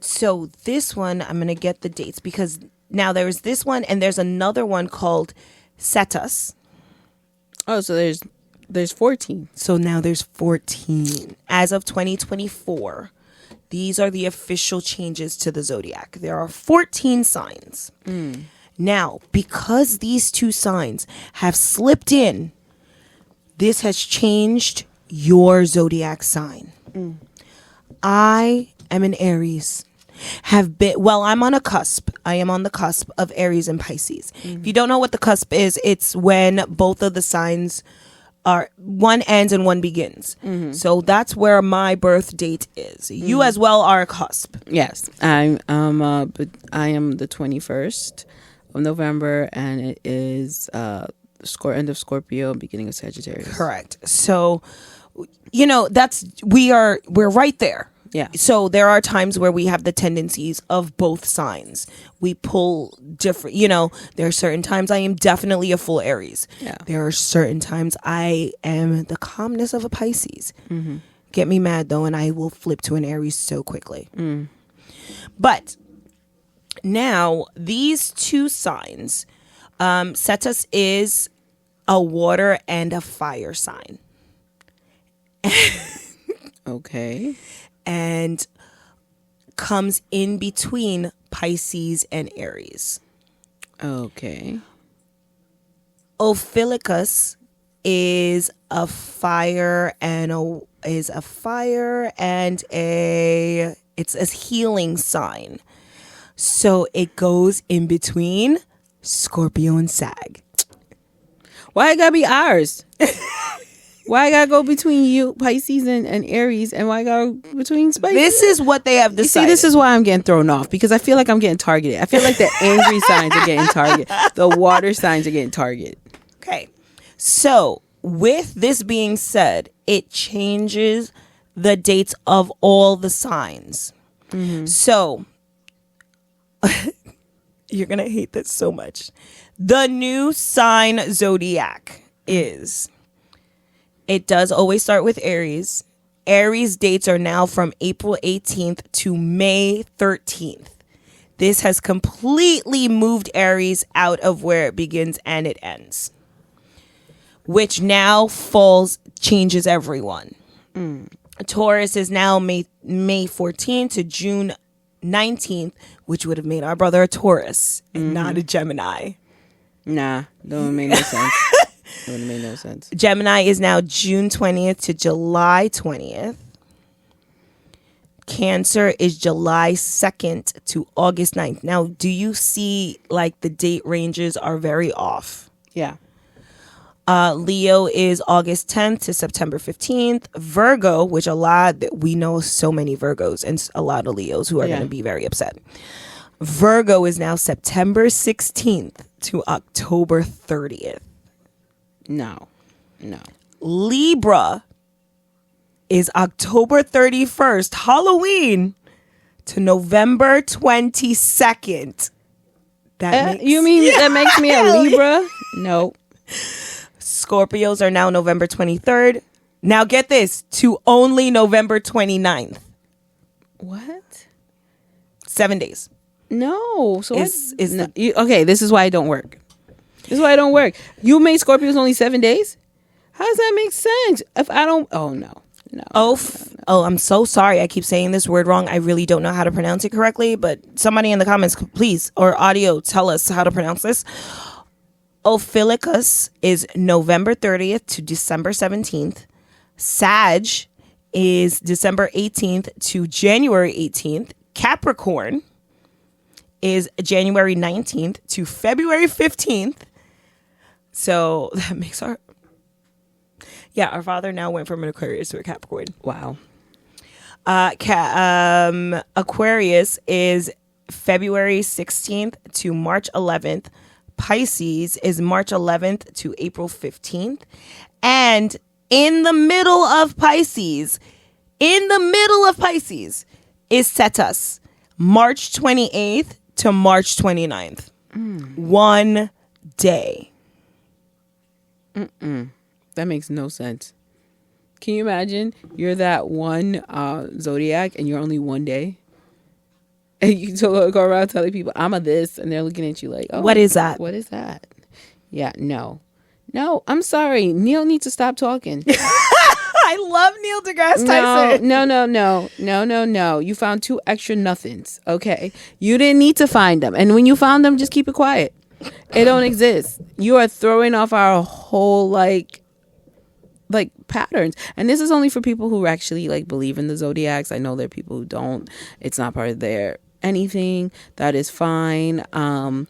So this one, I'm gonna get the dates because now there's this one and there's another one called Cetus. Oh, so there's 14. So now there's 14 as of 2024. These are the official changes to the zodiac. There are 14 signs. Now, because these two signs have slipped in, this has changed your zodiac sign. I am an Aries. I'm on a cusp. I am on the cusp of Aries and Pisces. If you don't know what the cusp is, it's when both of the signs are, one ends and one begins. So that's where my birth date is. You as well are a cusp. Yes, I am the 21st of November, and it is end of Scorpio, beginning of Sagittarius. Correct. So, we're right there. Yeah. So there are times where we have the tendencies of both signs. We pull different, there are certain times I am definitely a full Aries. Yeah. There are certain times I am the calmness of a Pisces. Get me mad though, and I will flip to an Aries so quickly. But now these two signs, Cetus is a water and a fire sign. Okay. And comes in between Pisces and Aries. Okay. Ophiuchus is a fire and it's a healing sign. So it goes in between Scorpio and Sag. Why it gotta be ours? Why I gotta go between you, Pisces, and Aries, and why I gotta go between Spices? This is what they have decided. See, this is why I'm getting thrown off, because I feel like I'm getting targeted. I feel like the angry signs are getting targeted. The water signs are getting targeted. Okay. So, with this being said, it changes the dates of all the signs. So, you're gonna hate this so much. The new sign zodiac is... It does always start with Aries. Aries dates are now from April 18th to May 13th. This has completely moved Aries out of where it begins and it ends, which now changes everyone. Taurus is now May 14th to June 19th, which would have made our brother a Taurus and not a Gemini. Nah, don't make no sense. It would have made no sense. Gemini is now June 20th to July 20th. Cancer is July 2nd to August 9th. Now, do you see like the date ranges are very off? Yeah. Leo is August 10th to September 15th. Virgo, which we know so many Virgos and a lot of Leos who are going to be very upset. Virgo is now September 16th to October 30th. No. Libra is October 31st, Halloween, to November 22nd. That makes me a Libra? No. Scorpios are now November 23rd. Now get this, to only November 29th. What? 7 days. No. So okay, this is why I don't work. This is why it don't work. You made Scorpios only 7 days? How does that make sense? If I don't... Oh, no. Oh, I'm so sorry. I keep saying this word wrong. I really don't know how to pronounce it correctly, but somebody in the comments, please, or audio, tell us how to pronounce this. Ophiuchus is November 30th to December 17th. Sag is December 18th to January 18th. Capricorn is January 19th to February 15th. So that makes our father now went from an Aquarius to a Capricorn. Wow. Aquarius is February 16th to March 11th. Pisces is March 11th to April 15th. And in the middle of Pisces is Cetus, March 28th to March 29th. 1 day. That makes no sense. Can you imagine you're that one zodiac and you're only 1 day? And you go around telling people, I'm a this, and they're looking at you like, oh, what is that? What is that? Yeah, no, I'm sorry. Neil needs to stop talking. I love Neil Degrass Tyson. No. You found 2 extra nothings, okay? You didn't need to find them. And when you found them, just keep it quiet. It don't exist. You are throwing off our whole, like patterns. And this is only for people who actually, like, believe in the zodiacs. I know there are people who don't. It's not part of their anything. That is fine. I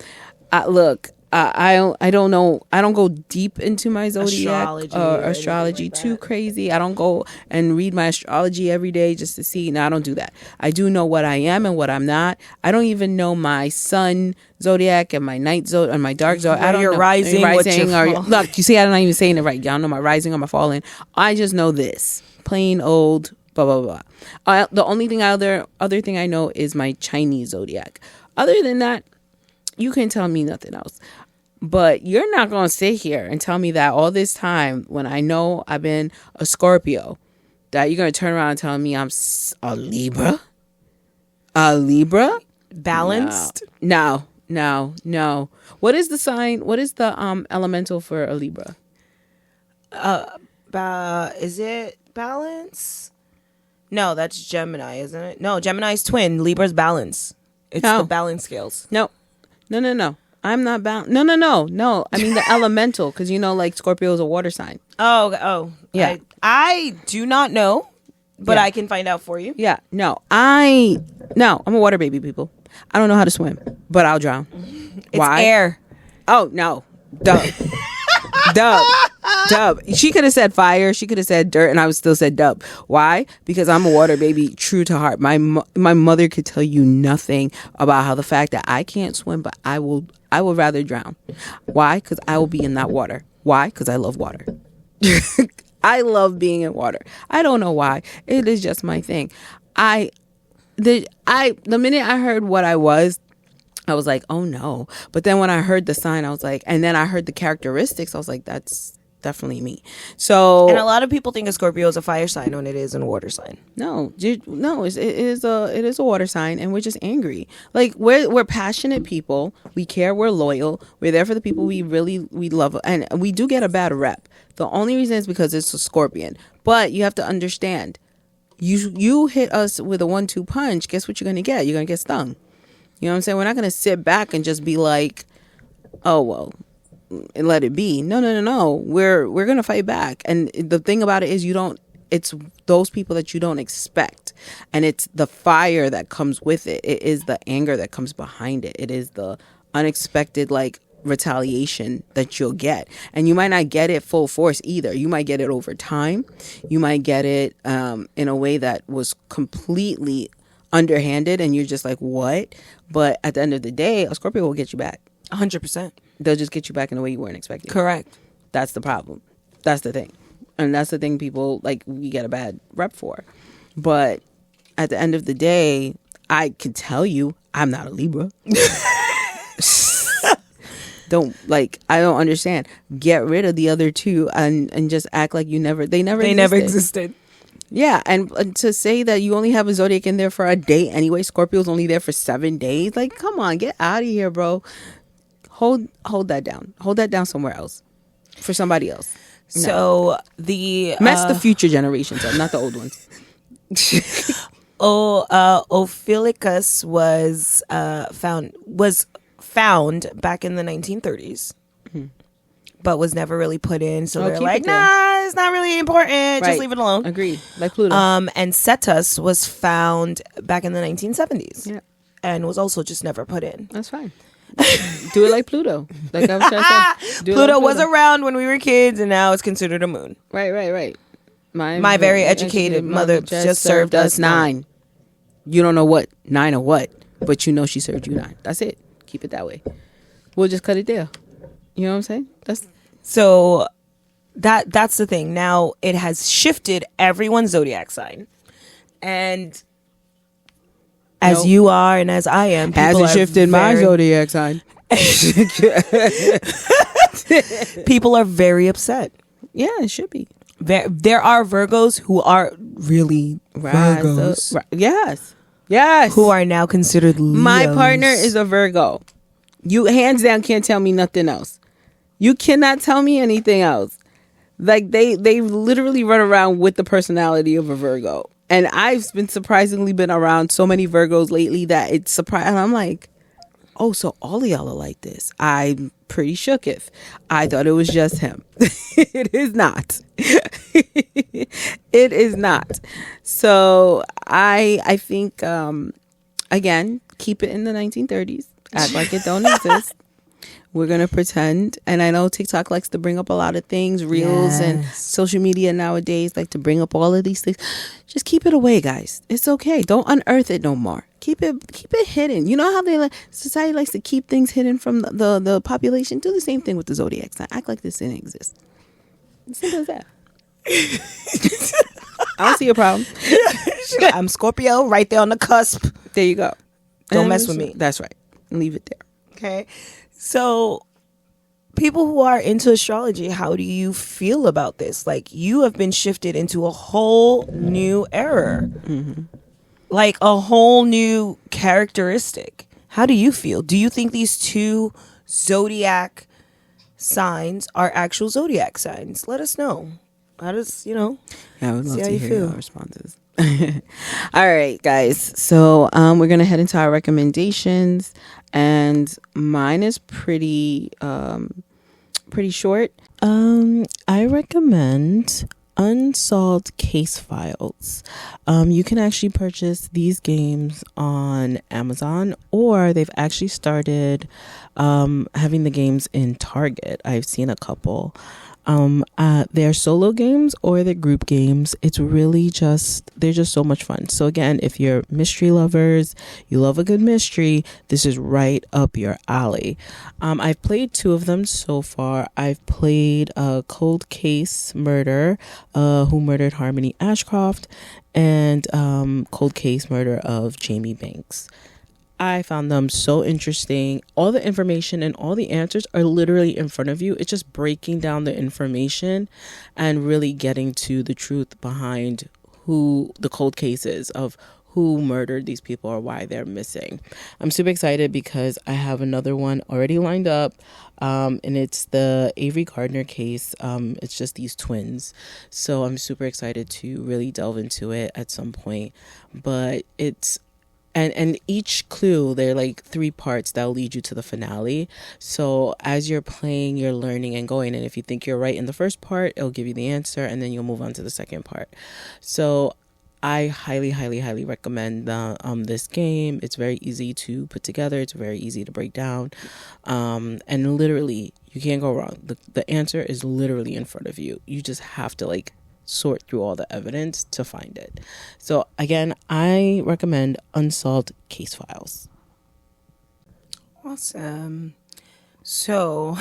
don't know. I don't go deep into my zodiac astrology like too crazy. I don't go and read my astrology every day just to see. No, I don't do that. I do know what I am and what I'm not. I don't even know my sun zodiac and my night zodiac and my dark zodiac. I don't know. Rising look, you see, I'm not even saying it right. Y'all know my rising or my falling. I just know this plain old blah blah blah. The only thing other thing I know is my Chinese zodiac. Other than that, you can tell me nothing else. But you're not going to sit here and tell me that all this time when I know I've been a Scorpio, that you're going to turn around and tell me I'm a Libra? A Libra? Balanced? No. What is the sign? What is the elemental for a Libra? Is it balance? No, that's Gemini, isn't it? No, Gemini's twin. Libra's balance. It's the balance scales. No. I'm not bound. No. I mean the elemental, because like Scorpio is a water sign. Oh. Yeah. I do not know, but I can find out for you. Yeah. No, I'm a water baby, people. I don't know how to swim, but I'll drown. It's Why? Air. Oh, no. Dub. She could have said fire. She could have said dirt, and I would still said dub. Why? Because I'm a water baby, true to heart. My mother could tell you nothing about how the fact that I can't swim, but I would rather drown. Why? Because I will be in that water. Why? Because I love water. I love being in water. I don't know why. It is just my thing. The minute I heard what I was like, oh no. But then when I heard the sign, I was like, and then I heard the characteristics, I was like, that's definitely me. So, and a lot of people think a Scorpio is a fire sign when it is a water sign. No, it is a water sign, and we're just angry. Like we're passionate people. We care. We're loyal. We're there for the people we love, and we do get a bad rep. The only reason is because it's a Scorpion. But you have to understand, you hit us with a 1-2 punch. Guess what you're gonna get? You're gonna get stung. You know what I'm saying? We're not gonna sit back and just be like, oh well, and let it be. No. We're gonna fight back. And the thing about it is it's those people that you don't expect. And it's the fire that comes with it. It is the anger that comes behind it. It is the unexpected retaliation that you'll get. And you might not get it full force either. You might get it over time. You might get it in a way that was completely underhanded and you're just like, what? But at the end of the day, a Scorpio will get you back. 100%. They'll just get you back in a way you weren't expecting. Correct. That's the problem. That's the thing. And that's the thing people, we get a bad rep for. But at the end of the day, I can tell you, I'm not a Libra. I don't understand. Get rid of the other two and just act like they never existed. Yeah, and to say that you only have a zodiac in there for a day anyway, Scorpio's only there for 7 days. Like, come on, get out of here, bro. hold that down. Hold that down somewhere else for somebody else. So the mess the future generations up, not the old ones. Ophiuchus was found back in the 1930s, but was never really put in. So they're like, nah, it's not really important. Just leave it alone. Agreed. Like Pluto. And Cetus was found back in the 1970s. Yeah. And was also just never put in. That's fine. Do it like Pluto. Like I was trying to say. Pluto was around when we were kids, and now it's considered a moon. Right. My very educated mother just served us 9. You don't know what 9 or what, but you know she served you 9. That's it. Keep it that way. We'll just cut it there. You know what I'm saying? So that's the thing. Now it has shifted everyone's zodiac sign, and as you are and as I am, hasn't shifted my zodiac sign. People are very upset. Yeah, it should be. There are Virgos who are really Virgos. Yes. Who are now considered Leos. My partner is a Virgo. You hands down can't tell me nothing else. You cannot tell me anything else. Like they literally run around with the personality of a Virgo. And I've been surprisingly been around so many Virgos lately that it's surprising. And I'm like, oh, so all of y'all are like this. I'm pretty shooketh. I thought it was just him. It is not. It is not. So I think, again, keep it in the 1930s. Act like it don't exist. We're going to pretend. And I know TikTok likes to bring up a lot of things, reels and social media nowadays like to bring up all of these things. Just keep it away, guys. It's okay. Don't unearth it no more. Keep it hidden. You know how society likes to keep things hidden from the population? Do the same thing with the zodiac sign. Act like this didn't exist. Simple as that. I don't see a problem. I'm Scorpio, right there on the cusp. There you go. Don't mess with me. That's right. Leave it there. Okay. So people who are into astrology, how do you feel about this? Like, you have been shifted into a whole new era. Mm-hmm. Like a whole new characteristic. How do you feel? Do you think these two zodiac signs are actual zodiac signs? Let us know. How does, I would love to hear your responses. All right, guys. So we're going to head into our recommendations. And mine is pretty short. I recommend Unsolved case files. You can actually purchase these games on Amazon, or they've actually started having the games in Target. I've seen a couple. They're solo games or they're group games. It's really they're just so much fun. So again, if you're mystery lovers, you love a good mystery, this is right up your alley. I've played 2 of them so far. I've played Cold Case Murder, Who Murdered Harmony Ashcroft, and Cold Case Murder of Jamie Banks. I found them so interesting. All the information and all the answers are literally in front of you. It's just breaking down the information and really getting to the truth behind who the cold case is of who murdered these people or why they're missing. I'm super excited because I have another one already lined up, and it's the Avery Gardner case. It's just these twins. So I'm super excited to really delve into it at some point. But it's And each clue, they're like 3 parts that'll lead you to the finale. So as you're playing, you're learning and going. And if you think you're right in the first part, it'll give you the answer, and then you'll move on to the second part. So I highly, highly, highly recommend this game. It's very easy to put together. It's very easy to break down. And literally, you can't go wrong. The answer is literally in front of you. You just have to sort through all the evidence to find it. So again, I recommend Unsolved Case Files. Awesome. So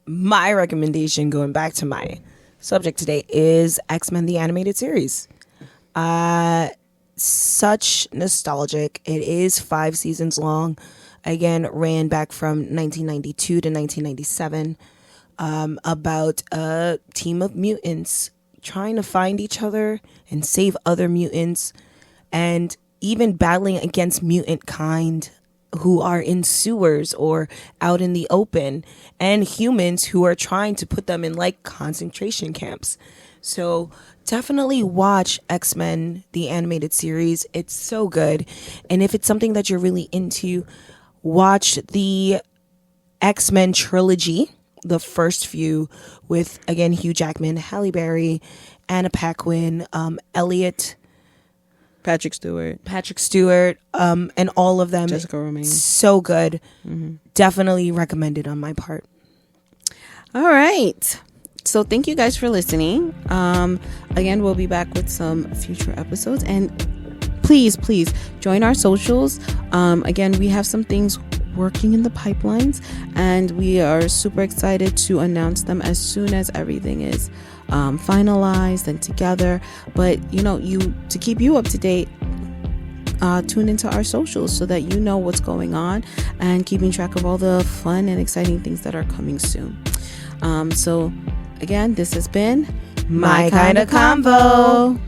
my recommendation, going back to my subject today, is X-Men the Animated Series. Such nostalgic. It is 5 seasons long. Again, ran back from 1992 to 1997, about a team of mutants trying to find each other and save other mutants, and even battling against mutant kind who are in sewers or out in the open, and humans who are trying to put them in like concentration camps. So definitely watch X-Men, the animated series. It's so good. And if it's something that you're really into, watch the X-Men trilogy, the first few with, again, Hugh Jackman, Halle Berry, Anna Paquin, Patrick Stewart, and all of them. Jessica Romaine. So good. Definitely recommended on my part. All right. So thank you guys for listening. Again, we'll be back with some future episodes. And please join our socials. Again, we have some things working in the pipelines, and we are super excited to announce them as soon as everything is finalized and together. But to keep you up to date, tune into our socials so that you know what's going on and keeping track of all the fun and exciting things that are coming soon. So again, this has been My Kinda Convo.